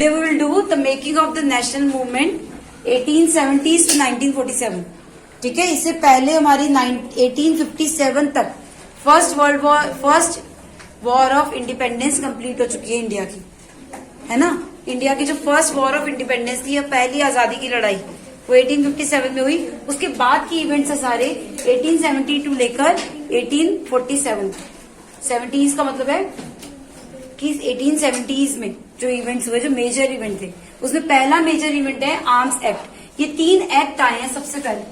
They will do the making of the national movement 1870s to 1947. ठीक है, इससे पहले हमारी 1857 तक first war of independence complete हो चुकी है इंडिया की, है ना। इंडिया की जो फर्स्ट वॉर ऑफ इंडिपेंडेंस थी, पहली आजादी की लड़ाई, वो 1857 में हुई। उसके बाद की इवेंट्स है सारे 1872 लेकर 1847। 70s का मतलब है कि 1870s में जो इवेंट्स हुए, जो मेजर इवेंट थे, उसमें पहला मेजर इवेंट है आर्म्स एक्ट। ये 3 एक्ट आए हैं सबसे पहले,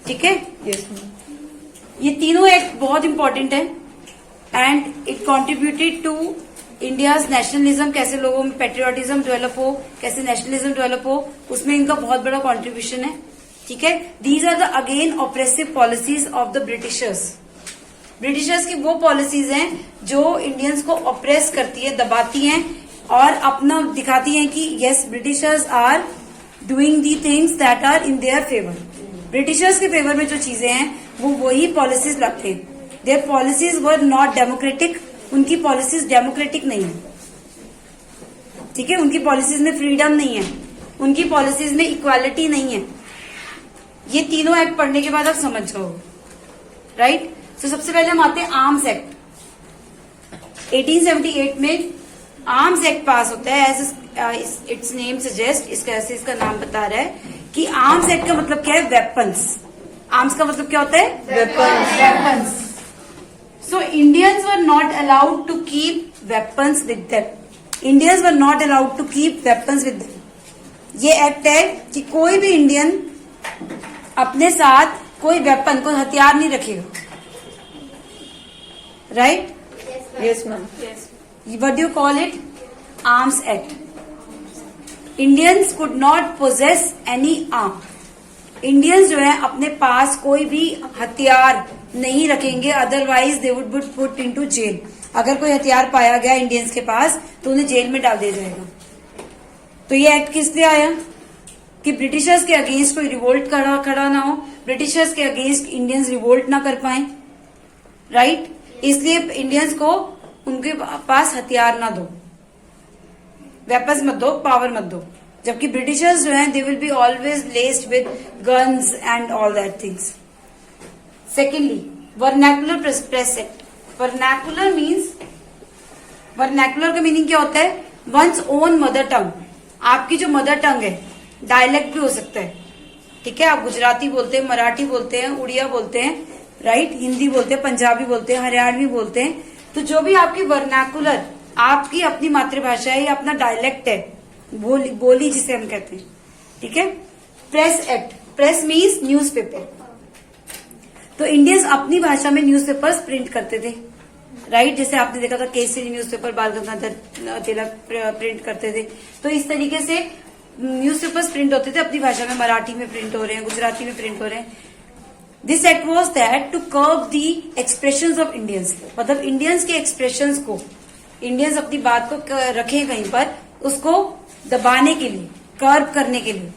ठीक है। ये तीनों एक्ट बहुत इंपॉर्टेंट है and it contributed to India's nationalism, कैसे लोगों में पेट्रियोटिज्म डेवलप हो, कैसे नेशनलिज्म डेवलप हो, उसमें इनका बहुत बड़ा कॉन्ट्रीब्यूशन है, ठीक है। These are the again oppressive policies of the Britishers. Britishers की वो पॉलिसीज हैं जो इंडियंस को ऑप्रेस करती है, दबाती हैं और अपना दिखाती हैं कि yes Britishers are doing the things that are in their favour. Britishers के फेवर में जो चीजें हैं वो वही पॉलिसीज लाते हैं। Their policies were not democratic, उनकी पॉलिसीज डेमोक्रेटिक नहीं है, ठीक है। उनकी पॉलिसीज में फ्रीडम नहीं है, उनकी पॉलिसीज में इक्वालिटी नहीं है। ये तीनों एक्ट पढ़ने के बाद आप समझ जाओ, राइट। तो सबसे पहले हम आते हैं आर्म्स एक्ट। 1878 में आर्म्स एक्ट पास होता है। एज इट्स नेम सजेस्ट, इसका नाम बता रहा है कि आर्म्स एक्ट का मतलब क्या है, वेपन्स। आर्म्स का मतलब क्या होता है, weapons. So Indians were not allowed to keep weapons with them. Indians were not allowed to keep weapons with them. ये एक्ट है कि कोई भी इंडियन अपने साथ कोई वेपन, कोई हथियार नहीं रखेगा, right. Yes, ma'am. What do you call it? Arms Act. Indians could not possess any arm. Indians जो है अपने पास कोई भी हथियार नहीं रखेंगे, otherwise they would be put into jail. अगर कोई हथियार पाया गया इंडियंस के पास तो उन्हें जेल में डाल दिया जाएगा। तो ये एक्ट किस लिए आया कि ब्रिटिशर्स के अगेंस्ट कोई रिवोल्ट खड़ा ना हो, ब्रिटिशर्स के अगेंस्ट इंडियंस रिवोल्ट ना कर पाए, राइट। इसलिए इंडियंस को उनके पास हथियार ना दो, वेपन्स मत दो, पावर मत दो। जबकि ब्रिटिशर्स जो हैं they will be always लेस्ड with guns and all that things. Secondly, vernacular press act. Vernacular means, vernacular का मीनिंग क्या होता है, वंस ओन मदर टंग। आपकी जो मदर टंग है, डायलेक्ट भी हो सकता है, ठीक है। आप गुजराती बोलते हैं, मराठी बोलते हैं, उड़िया बोलते हैं, राइट, हिंदी बोलते हैं, पंजाबी बोलते हैं, हरियाणवी बोलते हैं। तो जो भी आपकी वर्नैकुलर, आपकी अपनी मातृभाषा है या अपना डायलेक्ट है, बोली जिसे हम कहते हैं, ठीक है। Press act, press means newspaper. तो इंडियंस अपनी भाषा में न्यूज़पेपर्स प्रिंट करते थे, राइट। जैसे आपने देखा था केसरी न्यूज़पेपर बाल गंगाधर तिलक प्रिंट करते थे। तो इस तरीके से न्यूज़पेपर्स प्रिंट होते थे अपनी भाषा में, मराठी में प्रिंट हो रहे हैं, गुजराती में प्रिंट हो रहे हैं। This act was that to curb the expressions of Indians. मतलब इंडियंस के एक्सप्रेशंस को, इंडियंस अपनी बात को रखें कहीं पर, उसको दबाने के लिए, कर्ब करने के लिए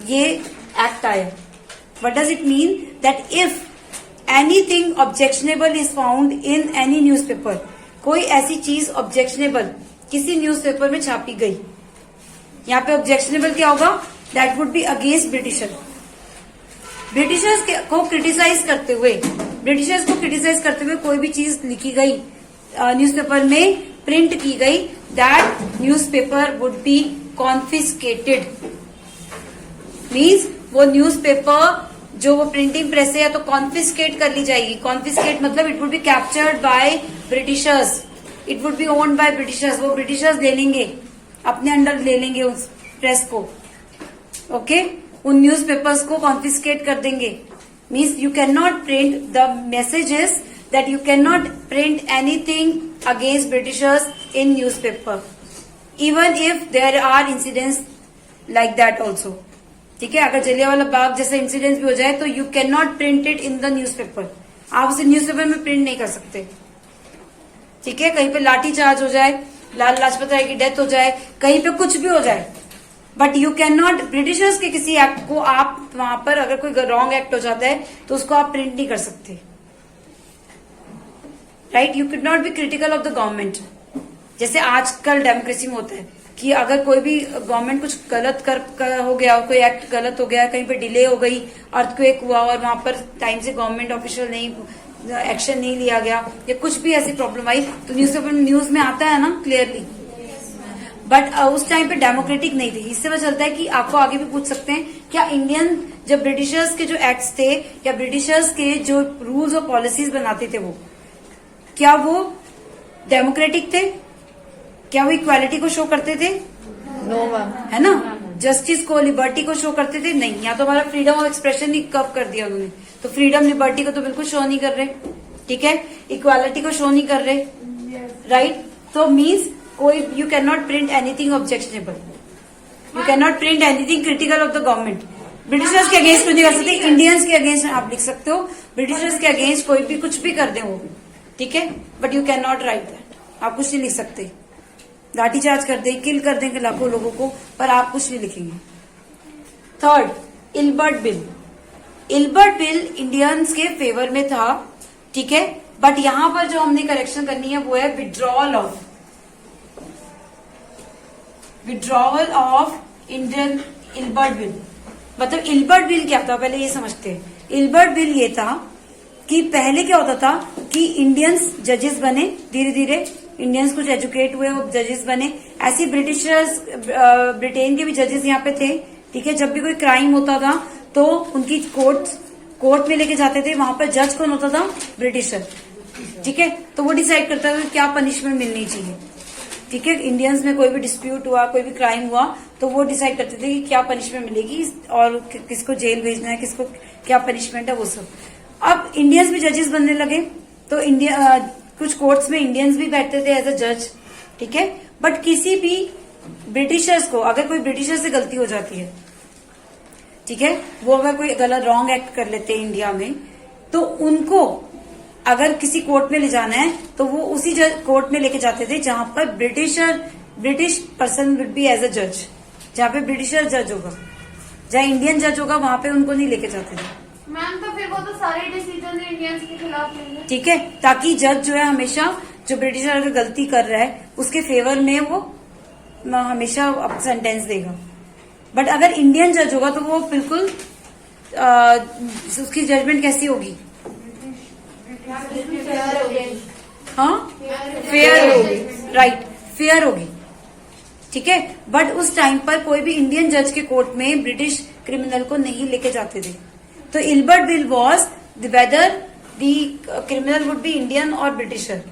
ये एक्ट आया। What does it mean, that if anything objectionable is found in any newspaper, कोई ऐसी चीज ऑब्जेक्शनेबल किसी न्यूज़पेपर में छापी गई, यहाँ पे ऑब्जेक्शनेबल क्या होगा, that would be against britisher. Britishers को क्रिटिसाइज करते हुए कोई भी चीज लिखी गई, न्यूज़पेपर में प्रिंट की गई, that newspaper would be confiscated. Means वो न्यूज़पेपर जो वो प्रिंटिंग प्रेस है तो कॉन्फिस्केट कर ली जाएगी। कॉन्फिस्केट मतलब it would be captured by Britishers, it would be owned by Britishers. वो ब्रिटिशर्स ले लेंगे, अपने अंडर ले लेंगे उस प्रेस को, ओके। उन न्यूज़पेपर्स को कॉन्फिस्केट कर देंगे। Means you can not print, the message is that you can not print anything against Britishers in newspaper, even if there are incidents like that also, ठीक है। अगर जलियांवाला बाग जैसा इंसिडेंट भी हो जाए तो you can not print it in the newspaper, आप उसे न्यूज़पेपर में प्रिंट नहीं कर सकते, ठीक है। कहीं पे लाठी चार्ज हो जाए, लाल लाजपत राय की डेथ हो जाए, कहीं पे कुछ भी हो जाए, but you can not, Britishers के किसी एक्ट को आप वहां पर, अगर कोई रॉन्ग एक्ट हो जाता है तो उसको आप प्रिंट नहीं कर सकते, right. You could not be critical of the government, जैसे आजकल डेमोक्रेसी में होता है कि अगर कोई भी गवर्नमेंट कुछ गलत हो गया, कोई एक्ट गलत हो गया, कहीं पे डिले हो गई, अर्थक्वेक हुआ और वहां पर टाइम से गवर्नमेंट ऑफिशियल नहीं एक्शन नहीं लिया गया या कुछ भी ऐसी प्रॉब्लम आई तो न्यूज में आता है ना क्लियरली। बट उस टाइम पे डेमोक्रेटिक नहीं थी। इससे पता चलता है कि आपको आगे भी पूछ सकते हैं क्या इंडियन जब ब्रिटिशर्स के जो एक्ट्स थे या ब्रिटिशर्स के जो रूल्स और पॉलिसीज बनाते थे वो क्या वो डेमोक्रेटिक थे? क्या वो इक्वालिटी को शो करते थे? No ma'am. है ना, जस्टिस को लिबर्टी को शो करते थे? नहीं। या तो हमारा फ्रीडम ऑफ एक्सप्रेशन ही कब कर दिया उन्होंने, तो फ्रीडम लिबर्टी को तो बिल्कुल शो नहीं कर रहे, ठीक है, इक्वालिटी को शो नहीं कर रहे, राइट। तो मीन्स कोई you can not print anything objectionable, you can not print anything critical of the government. Britishers के अगेंस्ट कुछ नहीं कर सकते, इंडियंस के अगेंस्ट आप लिख सकते हो, ब्रिटिशर्स के अगेंस्ट कोई भी कुछ भी कर दे वो भी, ठीक है, but you can not right that. आप कुछ नहीं लिख सकते, लाठीचार्ज कर दे, किल कर देंगे लाखों लोगों को, पर आप कुछ नहीं लिखेंगे। Third, Ilbert bill. Ilbert bill Indians के फेवर में था, ठीक है, बट यहां पर जो हमने करेक्शन करनी है वो है withdrawal of Indian Ilbert bill. मतलब इल्बर्ट बिल क्या था पहले ये समझते हैं। इल्बर्ट बिल ये था कि पहले क्या होता था कि इंडियंस जजेस बने, धीरे धीरे इंडियंस कुछ एजुकेट हुए और जजेस बने। ऐसे ब्रिटिशर्स ब्रिटेन के भी जजेस यहाँ पे थे, ठीक है। जब भी कोई क्राइम होता था तो उनकी कोर्ट में लेके जाते थे, वहां पर जज कौन होता था? ब्रिटिशर, ठीक है। तो वो डिसाइड करता था क्या पनिशमेंट मिलनी चाहिए, ठीक है। इंडियंस में कोई भी डिस्प्यूट हुआ, कोई भी क्राइम हुआ तो वो डिसाइड करते थे कि क्या पनिशमेंट मिलेगी और किसको जेल भेजना है, किसको क्या पनिशमेंट है, वो सब। अब इंडियंस भी जजेस बनने लगे तो इंडिया कुछ कोर्ट्स में इंडियंस भी बैठते थे एज अ जज, ठीक है। बट किसी भी ब्रिटिशर्स को अगर कोई ब्रिटिशर से गलती हो जाती है, ठीक है, वो अगर कोई गलत रॉन्ग एक्ट कर लेते हैं इंडिया में, तो उनको अगर किसी कोर्ट में ले जाना है तो वो उसी कोर्ट में लेके जाते थे जहां पर British person would be as a जज, जहां पे ब्रिटिशर जज होगा, जहां इंडियन जज होगा वहां पे उनको नहीं लेके जाते थे। मैम तो फिर वो तो सारे डिसीजन इंडियंस के खिलाफ लेंगे, ठीक है, ताकि जज जो है हमेशा जो ब्रिटिशर अगर गलती कर रहा है उसके फेवर में वो हमेशा सेंटेंस देगा। बट अगर इंडियन जज होगा तो वो बिल्कुल उसकी जजमेंट कैसी होगी? हाँ, फेयर होगी, राइट, फेयर होगी, ठीक है। बट उस टाइम पर कोई भी इंडियन जज के कोर्ट में ब्रिटिश क्रिमिनल को नहीं लेके जाते थे। तो Ilbert bill was whether the criminal would be Indian और britisher,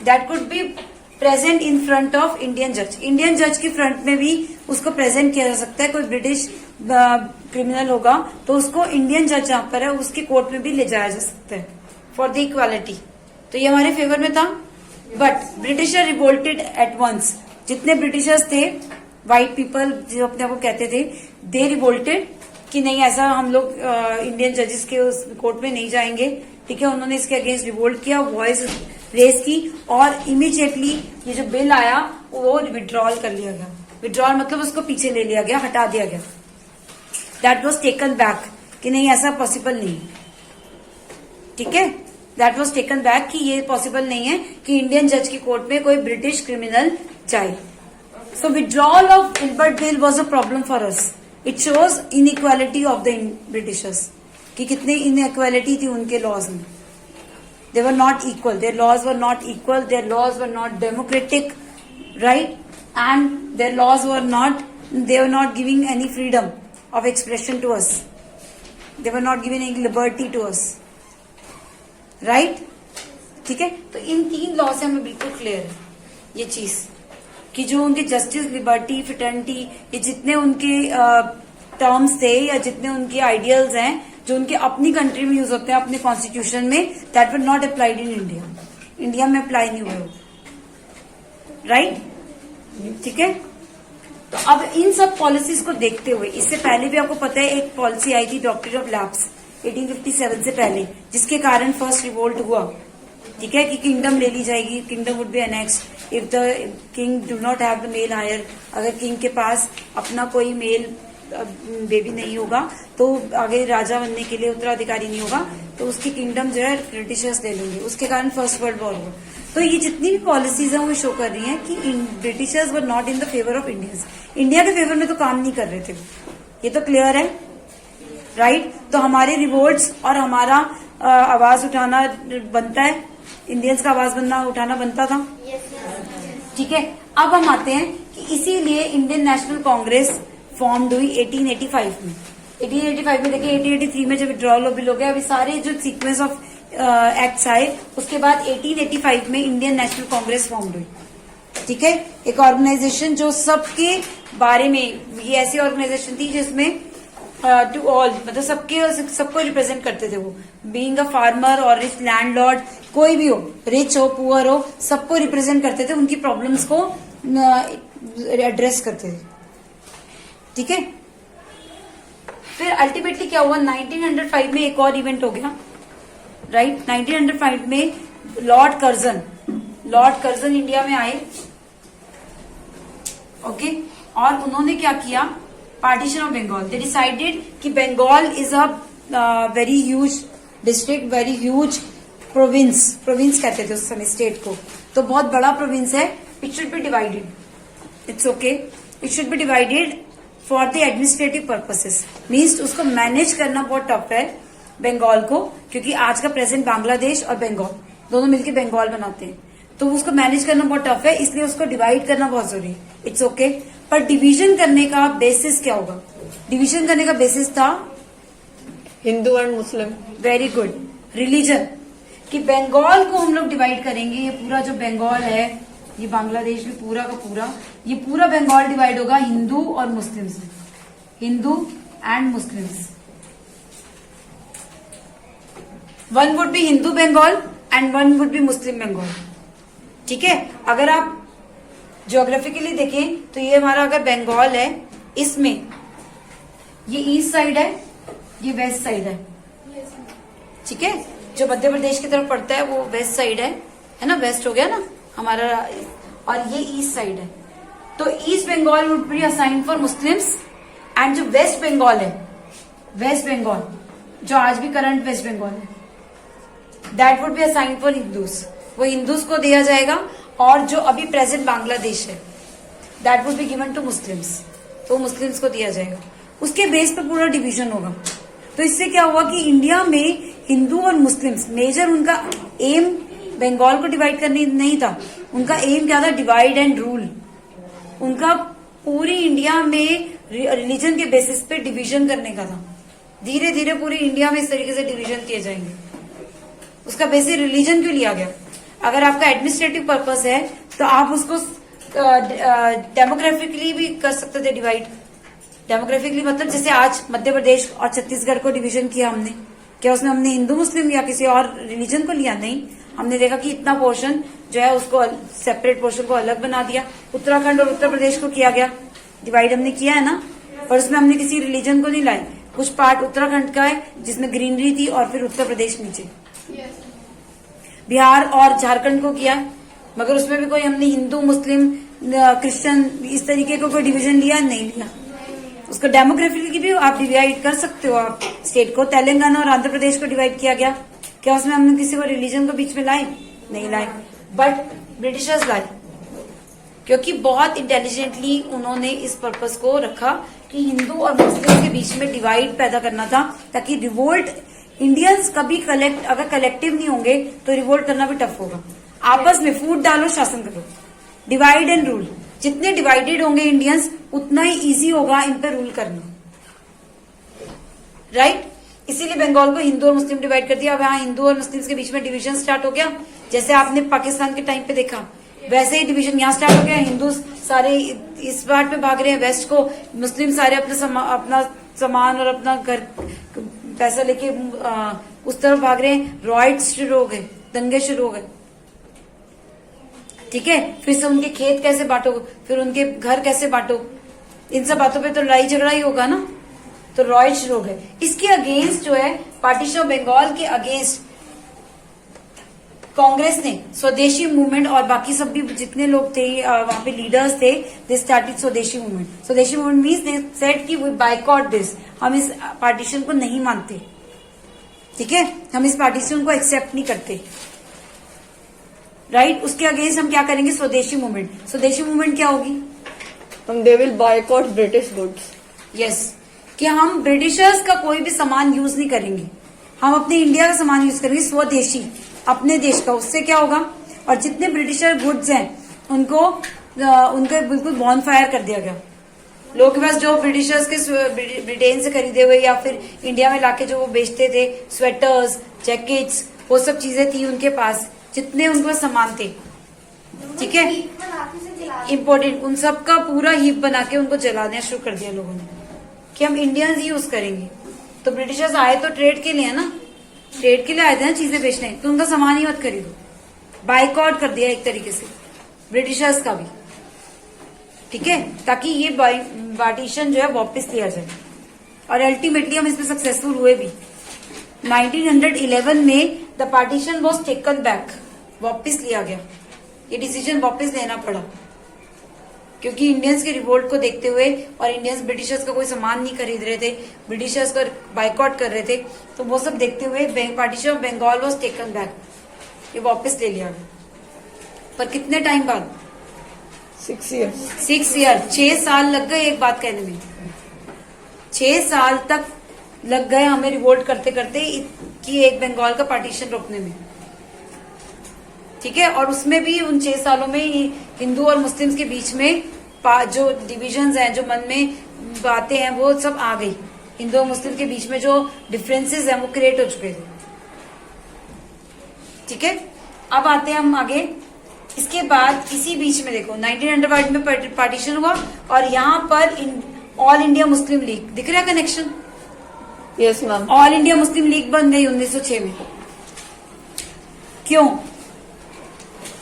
that could be present in front of Indian जज। इंडियन जज के फ्रंट में भी उसको प्रेजेंट किया जा सकता है। कोई ब्रिटिश क्रिमिनल होगा तो उसको इंडियन जज जहां पर है उसके कोर्ट में भी ले जाया जा सकता है फॉर द इक्वालिटी। तो ये हमारे फेवर में था। But Britisher revolted at once. जितने ब्रिटिशर्स थे, व्हाइट पीपल जो अपने आप को कहते थे, दे रिवोल्टेड कि नहीं ऐसा हम लोग इंडियन जजेस के उस कोर्ट में नहीं जाएंगे, ठीक है। उन्होंने इसके अगेंस्ट रिवोल्ट किया, वॉइस रेज की और इमीडिएटली ये जो बिल आया वो विड्रॉल कर लिया गया। विड्रॉल मतलब उसको पीछे ले लिया गया, हटा दिया गया। दैट वॉज टेकन बैक कि नहीं ऐसा पॉसिबल नहीं, ठीक है। दैट वॉज टेकन बैक कि ये पॉसिबल नहीं है कि इंडियन जज की कोर्ट में कोई ब्रिटिश क्रिमिनल जाए। So withdrawal of Ilbert bill was a problem for us. It shows inequality of the Britishers कि कितनी इनइक्वालिटी थी उनके लॉज में। They were not equal. Their laws were not equal. Their laws were not democratic, right? And their laws were not. They were not giving any freedom of expression to us. They were not giving any liberty to us, right? ठीक है? तो इन 3 law से हमें बिल्कुल clear है ये चीज कि जो उनके जस्टिस, लिबर्टी, फ्रेटर्निटी, ये जितने उनके टर्म्स थे या जितने उनके आइडियल्स हैं जो उनके अपनी कंट्री में यूज होते हैं अपने कॉन्स्टिट्यूशन में, that were not applied in India. India में अप्लाई नहीं हुए, राइट, ठीक है। तो अब इन सब पॉलिसीज को देखते हुए, इससे पहले भी आपको पता है एक पॉलिसी आई थी डॉक्ट्रिन ऑफ लैप्स 1857 से पहले, जिसके कारण फर्स्ट रिवोल्ट हुआ, ठीक है, कि किंगडम ले ली जाएगी, kingdom would be annexed if the king do not have the male heir. अगर किंग के पास अपना कोई मेल बेबी नहीं होगा तो आगे राजा बनने के लिए उत्तराधिकारी नहीं होगा तो उसकी किंगडम जो है ब्रिटिशर्स ले लेंगे। उसके कारण फर्स्ट वर्ल्ड वॉर हुआ। तो ये जितनी भी पॉलिसीज हैं वो शो कर रही हैं कि Britishers were not in the favour of Indians, India के फेवर में तो काम नहीं कर रहे थे, ये तो क्लियर है, राइट। तो हमारे रिवोल्ट्स और हमारा आवाज उठाना बनता है, इंडियंस का आवाज उठाना बनता था, ठीक है। अब हम आते हैं कि इसीलिए इंडियन नेशनल कांग्रेस फॉर्म्ड हुई 1885 में। 1885 में देखिए, 1883 में जब विड्रॉल बिल हो गया, अभी सारे जो सीक्वेंस ऑफ एक्ट्स आए, उसके बाद 1885 में इंडियन नेशनल कांग्रेस फॉर्म्ड हुई, ठीक है। एक ऑर्गेनाइजेशन जो सबके बारे में, ये ऐसी ऑर्गेनाइजेशन थी जिसमें टू ऑल, मतलब सबको रिप्रेजेंट करते थे वो, बीइंग अ फार्मर और रिच लैंडलॉर्ड, कोई भी हो, रिच हो पुअर हो, सबको रिप्रेजेंट करते थे, उनकी प्रॉब्लम्स को एड्रेस करते थे, ठीक है। फिर अल्टीमेटली क्या हुआ, 1905 में एक और इवेंट हो गया, राइट। 1905 में लॉर्ड कर्जन इंडिया में आए, ओके, और उन्होंने क्या किया, partition of Bengal. They decided कि Bengal is a very huge district, very huge province कहते थे उस समय स्टेट को, तो बहुत बड़ा प्रोविंस है, it should be divided, it's okay, it should be divided for the administrative purposes. Means उसको मैनेज करना बहुत टफ है बंगाल को, क्योंकि आज का प्रेजेंट बांग्लादेश और बंगाल दोनों मिलकर बंगाल बनाते हैं, तो उसको मैनेज करना बहुत टफ है, इसलिए उसको डिवाइड करना बहुत जरूरी है, इट्स ओके। पर डिवीजन करने का बेसिस क्या होगा, डिवीजन करने का बेसिस था Hindu and Muslim, very good, religion, कि बंगाल को हम लोग डिवाइड करेंगे, ये पूरा जो बंगाल है, ये बांग्लादेश भी पूरा का पूरा, ये पूरा बंगाल डिवाइड होगा हिंदू और मुस्लिम्स में, Hindu and Muslims, one would be Hindu Bengal and one would be Muslim Bengal, ठीक है। अगर आप ज्योग्राफिकली देखें तो ये हमारा अगर बंगाल है, इसमें ये ईस्ट साइड है, ये वेस्ट साइड है, ठीक है। जो मध्य प्रदेश की तरफ पड़ता है वो वेस्ट साइड है ना, वेस्ट हो गया ना हमारा, और ये ईस्ट साइड है, तो east Bengal would be assign for Muslims, and जो वेस्ट बंगाल है, वेस्ट बंगाल जो आज भी करंट वेस्ट बंगाल है, that would be assign for Hindus, वो हिंदूज को दिया जाएगा, और जो अभी प्रेजेंट बांग्लादेश है that would be given to Muslims, तो मुस्लिम्स को दिया जाएगा, उसके बेस पर पूरा डिवीजन होगा। तो इससे क्या हुआ कि इंडिया में हिंदू और मुस्लिम्स मेजर, उनका एम बंगाल को डिवाइड करने नहीं था, उनका एम क्या था, डिवाइड एंड रूल, उनका पूरी इंडिया में रिलीजन के बेसिस पे डिवीजन करने का था। धीरे धीरे पूरी इंडिया में इस तरीके से डिवीजन किए जाएंगे, उसका बेसिस रिलीजन क्यों लिया गया। अगर आपका एडमिनिस्ट्रेटिव पर्पस है तो आप उसको डेमोग्राफिकली भी कर सकते थे डिवाइड, डेमोग्राफिकली मतलब जैसे आज मध्य प्रदेश और छत्तीसगढ़ को डिवीजन किया हमने, क्या उसमें हमने हिंदू मुस्लिम या किसी और रिलीजन को लिया, नहीं, हमने देखा कि इतना पोर्शन जो है उसको सेपरेट पोर्शन को अलग बना दिया, उत्तराखंड और उत्तर प्रदेश को किया गया डिवाइड, हमने किया है ना, और उसमें हमने किसी रिलीजन को नहीं लाए, कुछ पार्ट उत्तराखंड का है जिसमें ग्रीनरी थी और फिर उत्तर प्रदेश नीचे, बिहार और झारखंड को किया, मगर उसमें भी कोई हमने हिंदू मुस्लिम क्रिश्चियन इस तरीके को कोई डिवीजन लिया नहीं लिया। उसको डेमोग्राफिकली भी आप डिवाइड कर सकते हो, आप स्टेट को, तेलंगाना और आंध्र प्रदेश को डिवाइड किया गया, क्या उसमें हमने किसी को रिलीजन को बीच में लाए, नहीं लाए, बट ब्रिटिशर्स लाए, क्योंकि बहुत इंटेलिजेंटली उन्होंने इस पर्पस को रखा कि हिंदू और मुस्लिम के बीच में डिवाइड पैदा करना था, ताकि रिवोल्ट, इंडियंस कभी अगर कलेक्टिव नहीं होंगे तो रिवोल्ट करना भी टफ होगा, आपस में फूट डालो शासन करो, डिवाइड एंड रूल, जितने डिवाइडेड होंगे इंडियंस उतना ही इजी होगा इन पर रूल करना, राइट। इसीलिए बंगाल को हिंदू और मुस्लिम डिवाइड कर दिया। अब यहाँ हिंदू और मुस्लिम के बीच में डिवीजन स्टार्ट हो गया, जैसे आपने पाकिस्तान के टाइम पे देखा, वैसे ही डिवीजन यहाँ स्टार्ट हो गया, हिंदू सारे इस पार्ट पे भाग रहे हैं वेस्ट को, मुस्लिम सारे अपना सामान और अपना घर पैसा लेके उस तरफ भाग रहे हैं, रॉयट्स शुरू हो गए, दंगे शुरू हो गए, ठीक है। फिर से उनके खेत कैसे बांटो, फिर उनके घर कैसे बांटो, इन सब बातों पे तो लड़ाई झगड़ा ही होगा ना, तो रॉयट शुरू हो गए। इसके अगेंस्ट जो है पार्टीशन ऑफ बंगाल के अगेंस्ट कांग्रेस ने स्वदेशी मूवमेंट और बाकी सब भी जितने लोग थे वहां पे लीडर्स थे, दे स्टार्टेड स्वदेशी मूवमेंट। स्वदेशी मूवमेंट मीन्स दे सेड कि वी बायकॉट दिस, हम इस पार्टीशन को नहीं मानते, ठीक है, हम इस पार्टीशन को एक्सेप्ट नहीं करते, राइट। उसके अगेंस्ट हम क्या करेंगे? स्वदेशी मूवमेंट। स्वदेशी मूवमेंट क्या होगी? They will boycott British goods. Yes, कि हम ब्रिटिशर्स का कोई भी सामान यूज नहीं करेंगे, हम अपने इंडिया का सामान यूज करेंगे, स्वदेशी, अपने देश का। उससे क्या होगा? और जितने ब्रिटिशर गुड्स हैं उनके बिल्कुल बॉन फायर कर दिया गया। लोगों के पास जो ब्रिटिशर्स के ब्रिटेन से खरीदे हुए या फिर इंडिया में लाके जो वो बेचते थे, स्वेटर्स, जैकेट्स, वो सब चीजें थी उनके पास, जितने उनके पास सामान थे, ठीक है, इम्पोर्टेंट, उन सब का पूरा हीप बना के उनको जलाना शुरू कर दिया लोगों ने कि हम इंडियंस ही यूज करेंगे। तो ब्रिटिशर्स आए तो ट्रेड के लिए ना, ट्रेड के लिए आए थे ना चीजें बेचने, तो उनका सामान ही मत खरीदो। बाइकआउट कर दिया एक तरीके से ब्रिटिशर्स का भी, ठीक है, ताकि ये पार्टीशन जो है वापस लिया जाए। और अल्टीमेटली हम इसमें सक्सेसफुल हुए भी। 1911 में the partition was taken back, वापस लिया गया। ये डिसीजन वापस लेना पड़ा क्योंकि इंडियंस के रिवोल्ट को देखते हुए और इंडियंस ब्रिटिशर्स का कोई सामान नहीं खरीद रहे थे, ब्रिटिशर्स का बाइकआउट कर रहे थे, तो वो सब देखते हुए partition of Bengal was taken back, ये वापस ले लिया गया। पर कितने टाइम बाद? 6 years। 6 ईयर, 6 साल लग गए एक बात कहने में। 6 साल तक लग गए हमें रिवोल्ट करते करते कि एक बंगाल का पार्टीशन रोकने में, ठीक है। और उसमें भी उन 6 सालों में हिंदू और मुस्लिम्स के बीच में जो डिविजन्स हैं, जो मन में बातें हैं, वो सब आ गई। हिंदू और मुस्लिम के बीच में जो डिफरेंसेस हैं वो क्रिएट हो चुके थे, ठीक है। अब आते हैं हम आगे। इसके बाद इसी बीच में देखो 1901 में पार्टीशन हुआ और यहाँ पर ऑल इंडिया मुस्लिम लीग, दिख रहा है connection? Yes ma'am. All India Muslim league बन गई 1906 में। क्यों?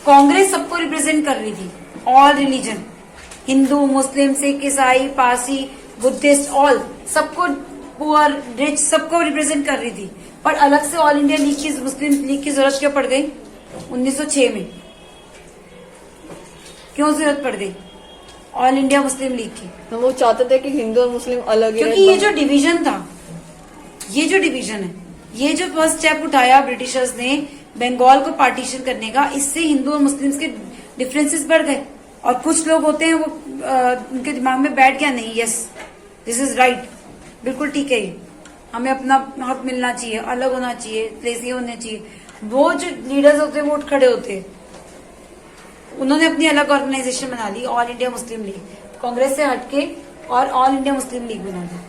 कांग्रेस सबको रिप्रेजेंट कर रही थी, ऑल रिलीजन, हिंदू, मुस्लिम, सिख, ईसाई, पारसी, बुद्धिस्ट, ऑल, सबको, पुअर, रिच, सबको रिप्रेजेंट कर रही थी। पर अलग से ऑल इंडिया लीग की, मुस्लिम लीग की जरूरत क्यों पड़ गई 1906 में? क्यों जरूरत पड़ गई ऑल इंडिया मुस्लिम लीग की? हम वो चाहते थे कि हिंदू और मुस्लिम अलग ही क्योंकि ये जो डिवीजन था, ये जो डिवीजन है, ये जो फर्स्ट स्टेप उठाया ब्रिटिशर्स ने बंगाल को पार्टीशन करने का, इससे हिंदू और मुस्लिम्स के डिफरेंसेस बढ़ गए। और कुछ लोग होते हैं वो उनके दिमाग में बैठ गया, नहीं, यस दिस इज राइट, बिल्कुल ठीक है, ये हमें अपना हक मिलना चाहिए, अलग होना चाहिए, देसी होने चाहिए। वो जो लीडर्स होते हैं वो उठ खड़े होते हैं, उन्होंने अपनी अलग ऑर्गेनाइजेशन बना ली, all India Muslim League, Congress से हटके, और ऑल इंडिया मुस्लिम लीग बना दी,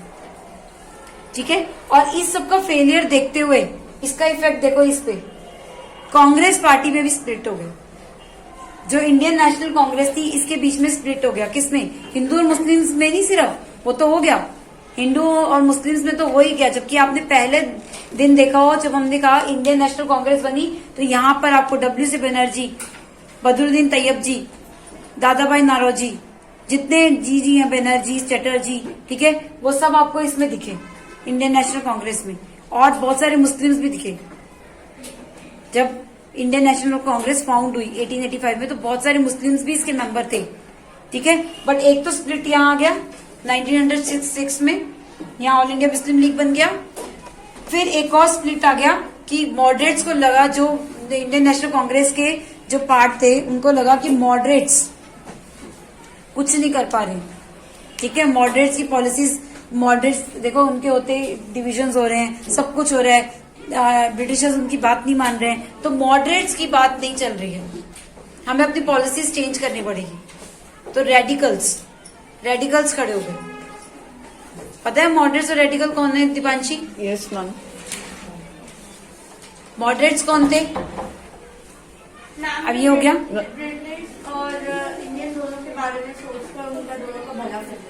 ठीक है। और इस सब का फेलियर देखते हुए इसका इफेक्ट देखो इस पे, कांग्रेस पार्टी में भी स्प्लिट हो गया। जो इंडियन नेशनल कांग्रेस थी, इसके बीच में स्प्लिट हो गया। किसमें? हिंदू और मुस्लिम्स में नहीं, सिर्फ वो तो हो गया, हिंदू और मुस्लिम्स में तो हो ही गया। जबकि आपने पहले दिन देखा हो जब हमने कहा इंडियन नेशनल कांग्रेस बनी, तो यहाँ पर आपको W.C. बनर्जी, बदरुद्दीन तैयब जी, दादा भाई नारोजी, जितने जी हैं, बनर्जी, चटर्जी, ठीक है, वो सब आपको इसमें दिखे इंडियन नेशनल कांग्रेस में। और बहुत सारे मुस्लिम्स भी दिखे। जब इंडियन नेशनल कांग्रेस फाउंड हुई 1885 में, तो बहुत सारे मुस्लिम्स भी इसके मेंबर थे, ठीक है। बट एक तो स्प्लिट यहाँ आ गया 1906 में, यहाँ ऑल इंडिया मुस्लिम लीग बन गया। फिर एक और स्प्लिट आ गया कि मॉडरेट्स को लगा, जो इंडियन नेशनल कांग्रेस के जो पार्ट थे, उनको लगा कि मॉडरेट्स कुछ नहीं कर पा रहे, ठीक है। मॉडरेट्स की पॉलिसीज, मॉडरेट्स देखो उनके होते डिविजन्स हो रहे हैं, सब कुछ हो रहा है, ब्रिटिशर्स उनकी बात नहीं मान रहे हैं, तो मॉडरेट्स की बात नहीं चल रही है, हमें अपनी पॉलिसीज चेंज करनी पड़ेगी। तो रेडिकल्स खड़े हो गए। पता है मॉडरेट्स और रेडिकल कौन है दीपांशी? Yes ma'am. मॉडरेट्स कौन थे? अब ये हो गया। ब्रिटिश और इंडियन दोनों के बारे में सोचकर उनका दोनों का भला करते हैं।